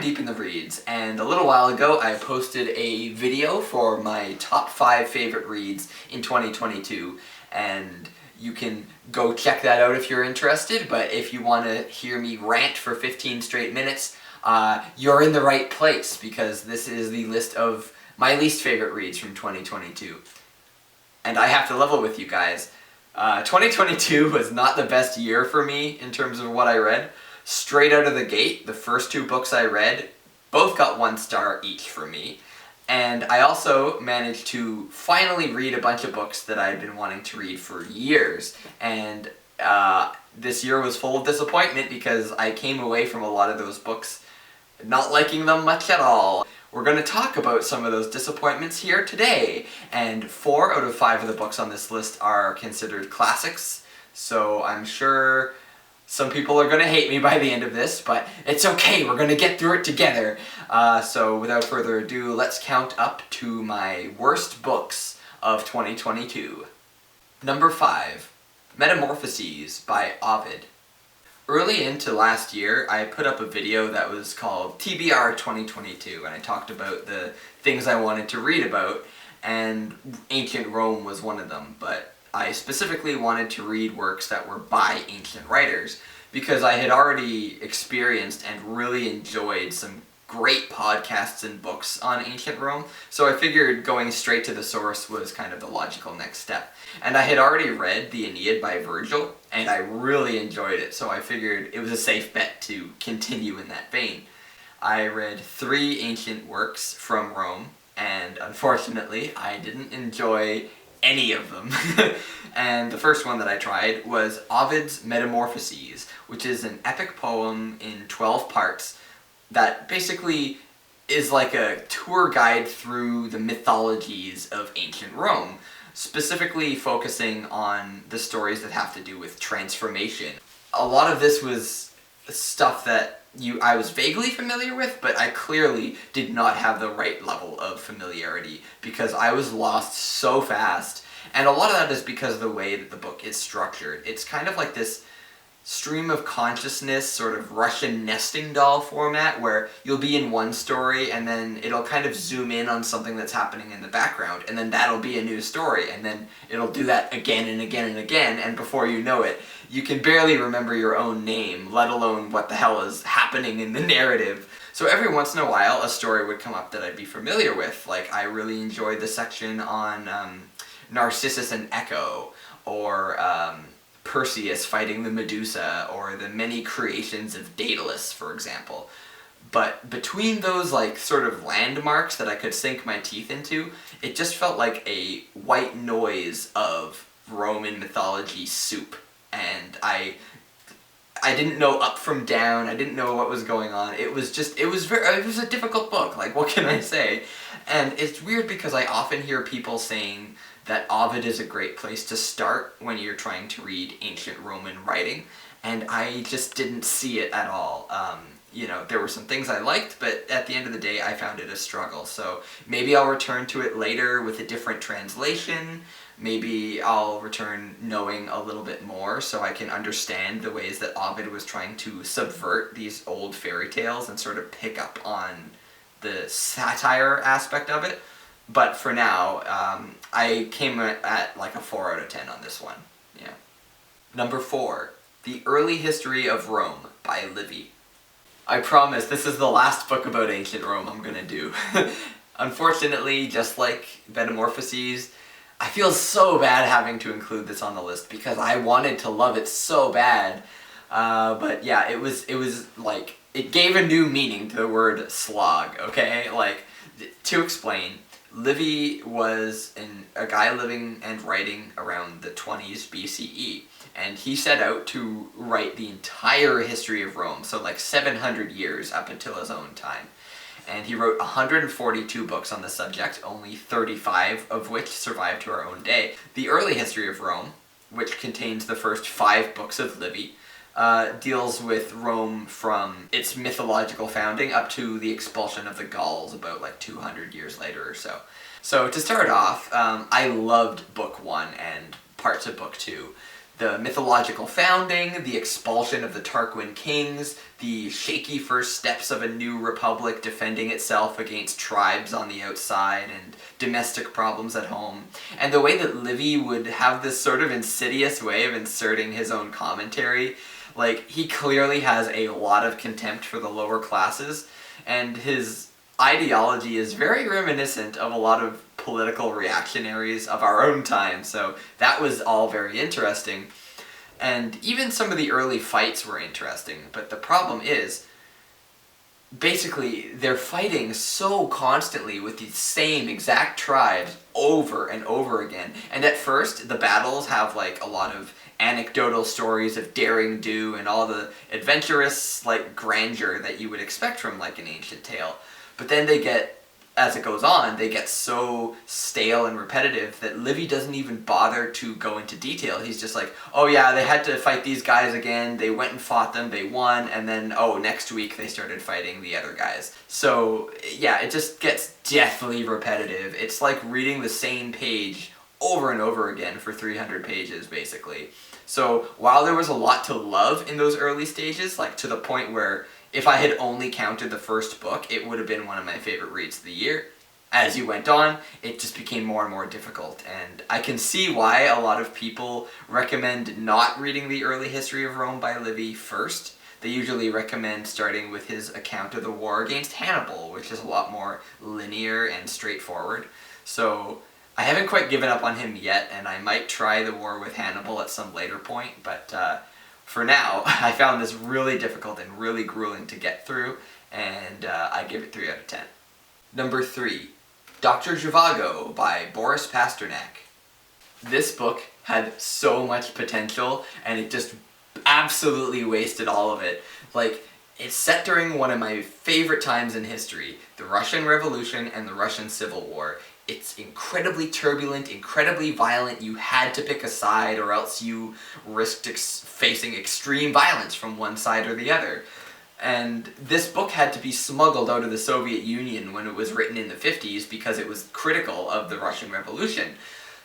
deep in the reads, and a little while ago I posted a video for my top 5 favorite reads in 2022, and you can go check that out if you're interested, but if you want to hear me rant for 15 straight minutes, you're in the right place, because this is the list of my least favorite reads from 2022. And I have to level with you guys. 2022 was not the best year for me in terms of what I read. Straight out of the gate, the first 2 books I read both got 1 star each for me. And I also managed to finally read a bunch of books that I'd been wanting to read for years. And this year was full of disappointment because I came away from a lot of those books not liking them much at all. We're going to talk about some of those disappointments here today. And 4 out of 5 of the books on this list are considered classics, so I'm sure some people are going to hate me by the end of this, but it's okay, we're going to get through it together. So without further ado, let's count up to my worst books of 2022. Number 5, Metamorphoses by Ovid. Early into last year, I put up a video that was called TBR 2022, and I talked about the things I wanted to read about, and ancient Rome was one of them, but I specifically wanted to read works that were by ancient writers, because I had already experienced and really enjoyed some great podcasts and books on ancient Rome, so I figured going straight to the source was kind of the logical next step. And I had already read the Aeneid by Virgil, and I really enjoyed it, so I figured it was a safe bet to continue in that vein. I read 3 ancient works from Rome, and unfortunately I didn't enjoy any of them. And the first one that I tried was Ovid's Metamorphoses, which is an epic poem in 12 parts that basically is like a tour guide through the mythologies of ancient Rome, specifically focusing on the stories that have to do with transformation. A lot of this was stuff that I was vaguely familiar with, but I clearly did not have the right level of familiarity because I was lost so fast. And a lot of that is because of the way that the book is structured. It's kind of like this stream of consciousness, sort of Russian nesting doll format, where you'll be in one story and then it'll kind of zoom in on something that's happening in the background, and then that'll be a new story, and then it'll do that again and again and again, and before you know it, you can barely remember your own name, let alone what the hell is happening in the narrative. So every once in a while a story would come up that I'd be familiar with, like I really enjoyed the section on Narcissus and Echo, or Perseus fighting the Medusa, or the many creations of Daedalus, for example. But between those like sort of landmarks that I could sink my teeth into, it just felt like a white noise of Roman mythology soup, and I didn't know up from down, I didn't know what was going on. It was a difficult book, like what can I say? And it's weird because I often hear people saying that Ovid is a great place to start when you're trying to read ancient Roman writing, and I just didn't see it at all. You know, there were some things I liked, but at the end of the day I found it a struggle. So maybe I'll return to it later with a different translation. Maybe I'll return knowing a little bit more so I can understand the ways that Ovid was trying to subvert these old fairy tales and sort of pick up on the satire aspect of it. But for now, I came at like a 4 out of 10 on this one. Yeah. Number 4, The Early History of Rome by Livy. I promise this is the last book about ancient Rome I'm gonna do. Unfortunately, just like Metamorphoses, I feel so bad having to include this on the list because I wanted to love it so bad. But yeah, it was like, it gave a new meaning to the word slog, okay? Like, to explain, Livy was a guy living and writing around the 20s BCE, and he set out to write the entire history of Rome, so like 700 years up until his own time. And he wrote 142 books on the subject, only 35 of which survive to our own day. The early history of Rome, which contains the first 5 books of Livy, deals with Rome from its mythological founding up to the expulsion of the Gauls about like 200 years later or so. So to start off, I loved book 1 and parts of book 2. the mythological founding, the expulsion of the Tarquin kings, the shaky first steps of a new republic defending itself against tribes on the outside, and domestic problems at home. And the way that Livy would have this sort of insidious way of inserting his own commentary, like, he clearly has a lot of contempt for the lower classes, and his ideology is very reminiscent of a lot of political reactionaries of our own time, so that was all very interesting. And even some of the early fights were interesting, but the problem is, basically, they're fighting so constantly with these same exact tribes over and over again. And at first, the battles have like a lot of anecdotal stories of daring do and all the adventurous like grandeur that you would expect from like an ancient tale. But then they get, as it goes on, they get so stale and repetitive that Livy doesn't even bother to go into detail. He's just like, oh yeah, they had to fight these guys again, they went and fought them, they won, and then, oh, next week they started fighting the other guys. So, yeah, it just gets deathly repetitive. It's like reading the same page over and over again for 300 pages, basically. So, while there was a lot to love in those early stages, like to the point where if I had only counted the first book, it would have been one of my favorite reads of the year. As you went on, it just became more and more difficult, and I can see why a lot of people recommend not reading the early history of Rome by Livy first. They usually recommend starting with his account of the war against Hannibal, which is a lot more linear and straightforward. So I haven't quite given up on him yet, and I might try the war with Hannibal at some later point, but for now, I found this really difficult and really grueling to get through, and I give it 3 out of 10. Number 3, Dr. Zhivago by Boris Pasternak. This book had so much potential, and it just absolutely wasted all of it. Like, it's set during one of my favorite times in history, the Russian Revolution and the Russian Civil War. It's incredibly turbulent, incredibly violent. You had to pick a side or else you risked facing extreme violence from one side or the other. And this book had to be smuggled out of the Soviet Union when it was written in the 50s because it was critical of the Russian Revolution.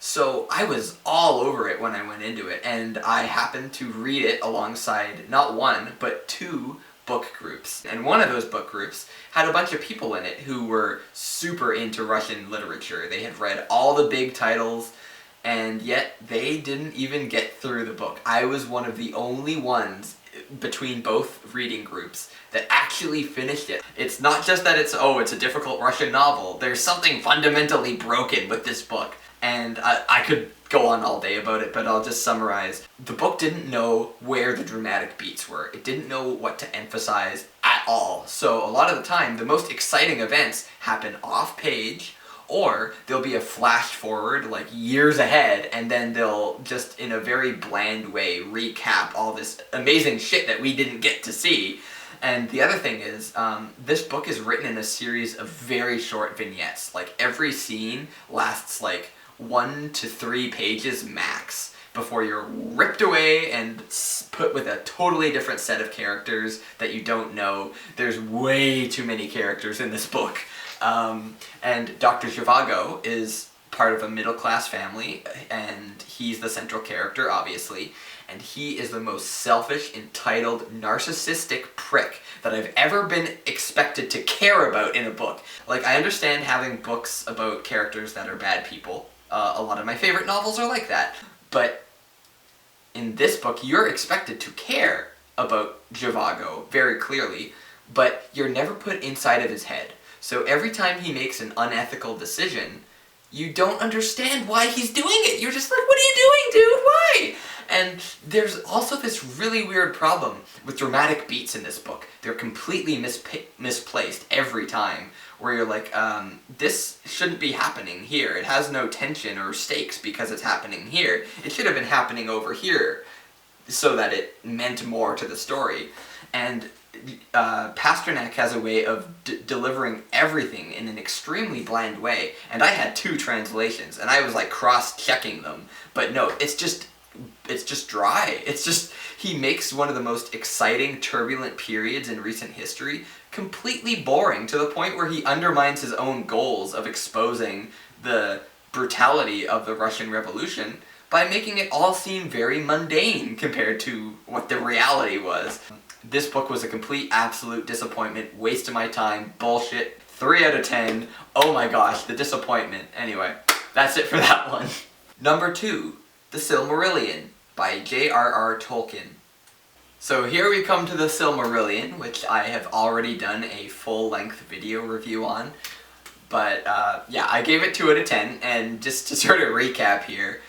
So I was all over it when I went into it, and I happened to read it alongside not one, but 2 book groups. And one of those book groups had a bunch of people in it who were super into Russian literature. They had read all the big titles, and yet they didn't even get through the book. I was one of the only ones between both reading groups that actually finished it. It's not just that it's a difficult Russian novel. There's something fundamentally broken with this book. And I could go on all day about it, but I'll just summarize. The book didn't know where the dramatic beats were. It didn't know what to emphasize at all. So a lot of the time, the most exciting events happen off-page, or there'll be a flash forward, like years ahead, and then they'll just, in a very bland way, recap all this amazing shit that we didn't get to see. And the other thing is, this book is written in a series of very short vignettes. Like, every scene lasts like 1 to 3 pages max before you're ripped away and put with a totally different set of characters that you don't know. There's way too many characters in this book. And Dr. Zhivago is part of a middle-class family, and he's the central character, obviously, and he is the most selfish, entitled, narcissistic prick that I've ever been expected to care about in a book. Like, I understand having books about characters that are bad people. A lot of my favorite novels are like that. But in this book, you're expected to care about Zhivago very clearly, but you're never put inside of his head. So every time he makes an unethical decision, you don't understand why he's doing it. You're just like, what are you doing, dude? Why? And there's also this really weird problem with dramatic beats in this book. They're completely misplaced every time, where you're like, this shouldn't be happening here. It has no tension or stakes because it's happening here. It should have been happening over here so that it meant more to the story. And Pasternak has a way of delivering everything in an extremely bland way, and I had 2 translations, and I was like cross-checking them, but no, it's just dry. It's just, he makes one of the most exciting, turbulent periods in recent history completely boring, to the point where he undermines his own goals of exposing the brutality of the Russian Revolution by making it all seem very mundane compared to what the reality was. This book was a complete, absolute disappointment, waste of my time, bullshit, 3 out of 10, oh my gosh, the disappointment. Anyway, that's it for that one. Number 2, The Silmarillion by J.R.R. Tolkien. So here we come to The Silmarillion, which I have already done a full-length video review on. But yeah, I gave it 2 out of 10, and just to sort of recap here,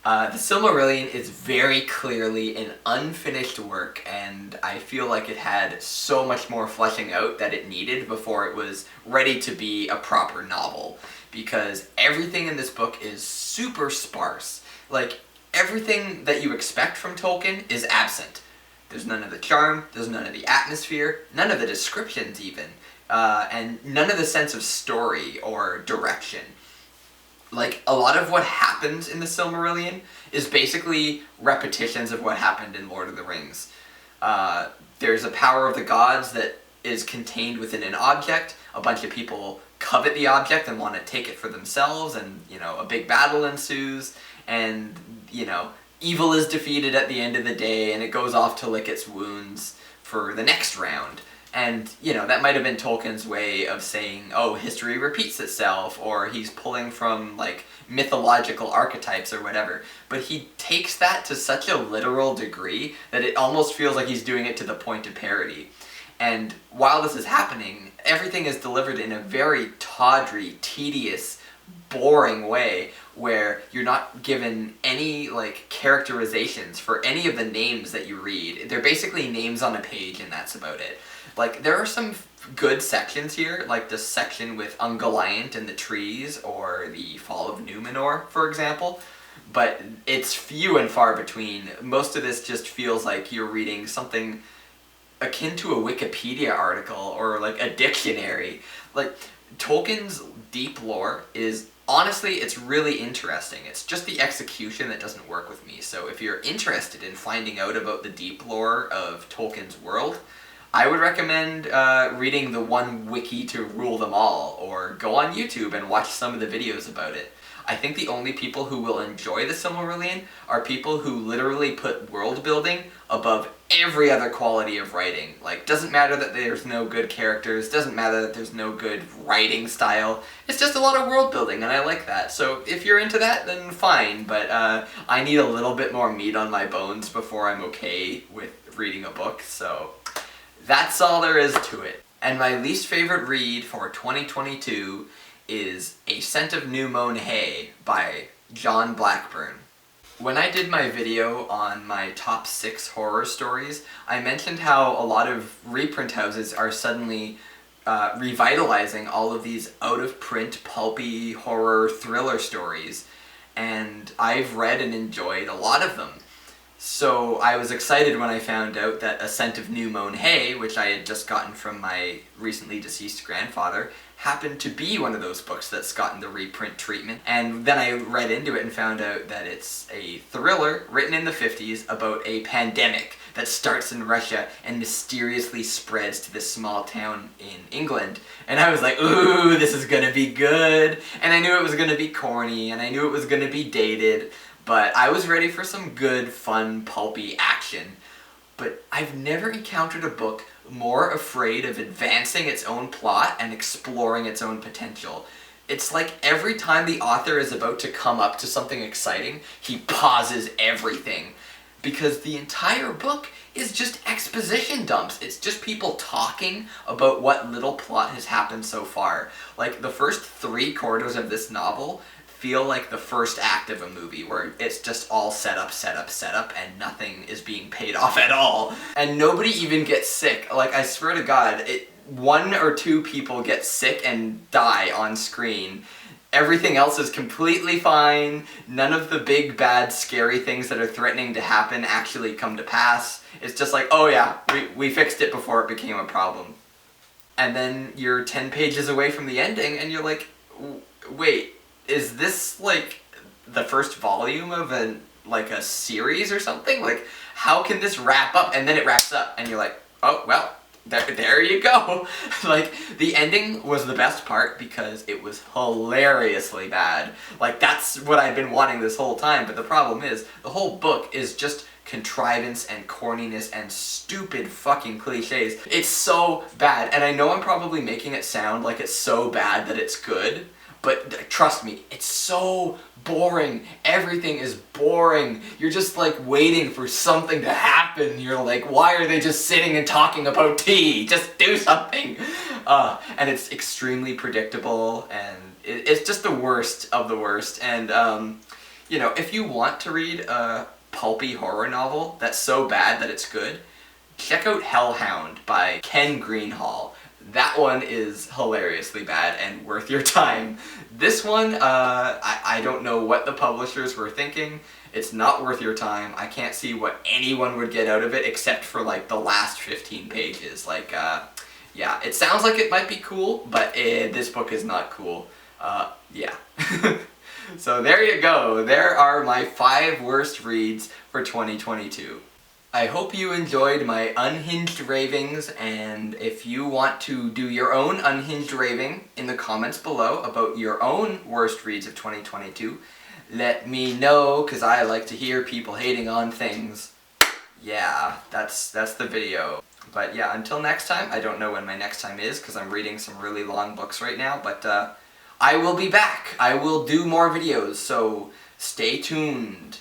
The Silmarillion is very clearly an unfinished work, and I feel like it had so much more fleshing out that it needed before it was ready to be a proper novel. Because everything in this book is super sparse. Like, everything that you expect from Tolkien is absent. There's none of the charm, there's none of the atmosphere, none of the descriptions even, and none of the sense of story or direction. Like, a lot of what happens in the Silmarillion is basically repetitions of what happened in Lord of the Rings. There's a power of the gods that is contained within an object, a bunch of people covet the object and want to take it for themselves, and, you know, a big battle ensues, and, you know, evil is defeated at the end of the day, and it goes off to lick its wounds for the next round. And, you know, that might have been Tolkien's way of saying, oh, history repeats itself, or he's pulling from, like, mythological archetypes or whatever. But he takes that to such a literal degree that it almost feels like he's doing it to the point of parody. And while this is happening, everything is delivered in a very tawdry, tedious, boring way, where you're not given any, like, characterizations for any of the names that you read. They're basically names on a page, and that's about it. Like, there are some good sections here, like the section with Ungoliant and the trees, or the Fall of Numenor, for example, but it's few and far between. Most of this just feels like you're reading something akin to a Wikipedia article, or like a dictionary. Like, Tolkien's deep lore is, honestly, it's really interesting. It's just the execution that doesn't work with me. So if you're interested in finding out about the deep lore of Tolkien's world, I would recommend reading the one wiki to rule them all, or go on YouTube and watch some of the videos about it. I think the only people who will enjoy the Silmarillion are people who literally put world building above every other quality of writing. Like, doesn't matter that there's no good characters, doesn't matter that there's no good writing style, it's just a lot of world building, and I like that. So if you're into that, then fine, but I need a little bit more meat on my bones before I'm okay with reading a book, so that's all there is to it. And my least favorite read for 2022 is A Scent of New Mown Hay by John Blackburn. When I did my video on my top 6 horror stories, I mentioned how a lot of reprint houses are suddenly revitalizing all of these out-of-print, pulpy horror thriller stories, and I've read and enjoyed a lot of them. So I was excited when I found out that A Scent of New Mown Hay, which I had just gotten from my recently deceased grandfather, happened to be one of those books that's gotten the reprint treatment. And then I read into it and found out that it's a thriller written in the 50s about a pandemic that starts in Russia and mysteriously spreads to this small town in England. And I was like, ooh, this is gonna be good. And I knew it was gonna be corny, and I knew it was gonna be dated, but I was ready for some good, fun, pulpy action. But I've never encountered a book more afraid of advancing its own plot and exploring its own potential. It's like every time the author is about to come up to something exciting, he pauses everything. Because the entire book is just exposition dumps. It's just people talking about what little plot has happened so far. Like, the first 3/4 of this novel feel like the first act of a movie, where it's just all set up, and nothing is being paid off at all. And nobody even gets sick. Like, I swear to God, 1 or 2 people get sick and die on screen. Everything else is completely fine. None of the big, bad, scary things that are threatening to happen actually come to pass. It's just like, oh yeah, we fixed it before it became a problem. And then you're 10 pages away from the ending, and you're like, wait, is this like the first volume of a series or something? Like, how can this wrap up? And then it wraps up, and you're like, oh, well, There you go. Like, the ending was the best part because it was hilariously bad. Like, that's what I've been wanting this whole time, but the problem is, the whole book is just contrivance and corniness and stupid fucking cliches. It's so bad, and I know I'm probably making it sound like it's so bad that it's good, but trust me, it's so boring. Everything is boring. You're just like waiting for something to happen. You're like, why are they just sitting and talking about tea? Just do something. And it's extremely predictable, and it's just the worst of the worst. And you know, if you want to read a pulpy horror novel that's so bad that it's good, check out Hellhound by Ken Greenhall. That one is hilariously bad and worth your time. This one, I don't know what the publishers were thinking. It's not worth your time. I can't see what anyone would get out of it except for like the last 15 pages. Like, yeah, it sounds like it might be cool, but this book is not cool. Yeah. So there you go. There are my 5 worst reads for 2022. I hope you enjoyed my unhinged ravings, and if you want to do your own unhinged raving in the comments below about your own worst reads of 2022, let me know, because I like to hear people hating on things. Yeah, that's the video. But yeah, until next time, I don't know when my next time is, because I'm reading some really long books right now, but I will be back. I will do more videos, so stay tuned.